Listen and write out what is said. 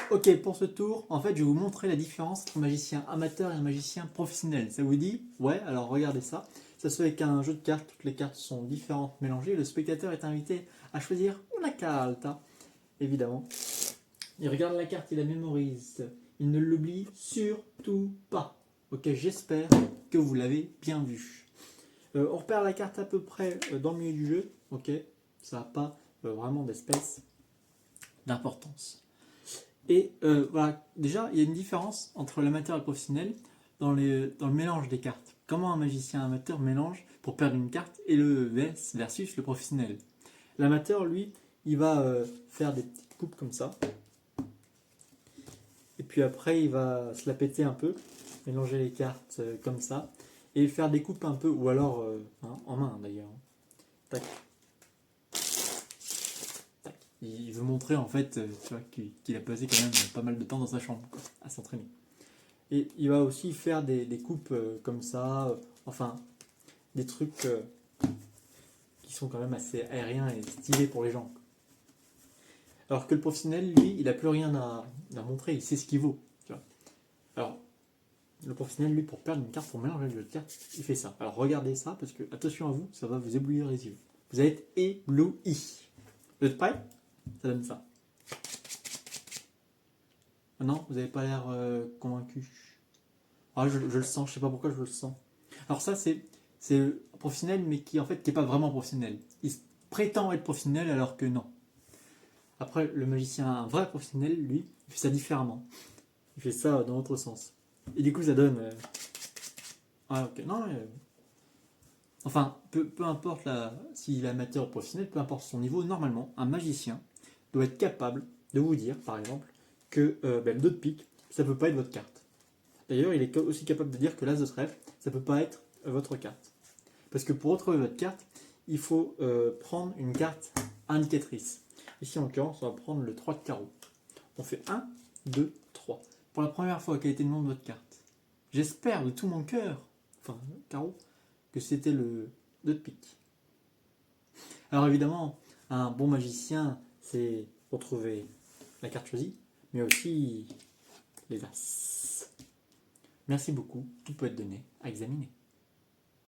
Ok, pour ce tour, en fait, je vais vous montrer la différence entre un magicien amateur et un magicien professionnel. Ça vous dit? Ouais, alors regardez ça. Ça se fait avec un jeu de cartes, toutes les cartes sont différentes, mélangées. Le spectateur est invité à choisir una carta, évidemment. Il regarde la carte, il la mémorise. Il ne l'oublie surtout pas. Ok, j'espère que vous l'avez bien vu. On repère la carte à peu près dans le milieu du jeu. Ok, ça n'a pas vraiment d'espèce d'importance. Et voilà, déjà, il y a une différence entre l'amateur et le professionnel dans le mélange des cartes. Comment un magicien amateur mélange pour perdre une carte et le VS versus le professionnel. L'amateur, lui, il va faire des petites coupes comme ça. Et puis après, il va se la péter un peu, mélanger les cartes comme ça. Et faire des coupes un peu, ou alors en main d'ailleurs. Tac, tac. Il veut montrer en fait tu vois, qu'il a passé quand même pas mal de temps dans sa chambre quoi, à s'entraîner. Et il va aussi faire des coupes comme ça, enfin, des trucs qui sont quand même assez aériens et stylés pour les gens. Alors que le professionnel, lui, il n'a plus rien à montrer, il sait ce qu'il vaut. Tu vois. Alors, le professionnel, lui, pour perdre une carte, pour mélanger le jeu de cartes, il fait ça. Alors regardez ça, parce que, attention à vous, ça va vous éblouir les yeux. Vous allez être ébloui. Vous êtes prêts? Ça donne ça. Ah non, vous n'avez pas l'air convaincu. Ah, je le sens, je sais pas pourquoi je le sens. Alors ça, c'est professionnel, mais qui en fait qui est pas vraiment professionnel. Il prétend être professionnel alors que non. Après, le magicien, un vrai professionnel, lui, il fait ça différemment. Il fait ça dans l'autre sens. Et du coup, ça donne. Ah, ok. Non, enfin, peu importe s'il est amateur ou professionnel, peu importe son niveau, normalement, un magicien doit être capable de vous dire, par exemple, que le 2 de pique, ça peut pas être votre carte. D'ailleurs, il est aussi capable de dire que l'as de trèfle, ça peut pas être votre carte. Parce que pour retrouver votre carte, il faut prendre une carte indicatrice. Ici, en l'occurrence, on va prendre le 3 de carreau. On fait 1, 2, 3. Pour la première fois, quel était le nom de votre carte? J'espère de tout mon cœur, enfin, carreau, que c'était le 2 de pique. Alors évidemment, un bon magicien, c'est retrouver la carte choisie, mais aussi les as. Merci beaucoup, tout peut être donné à examiner.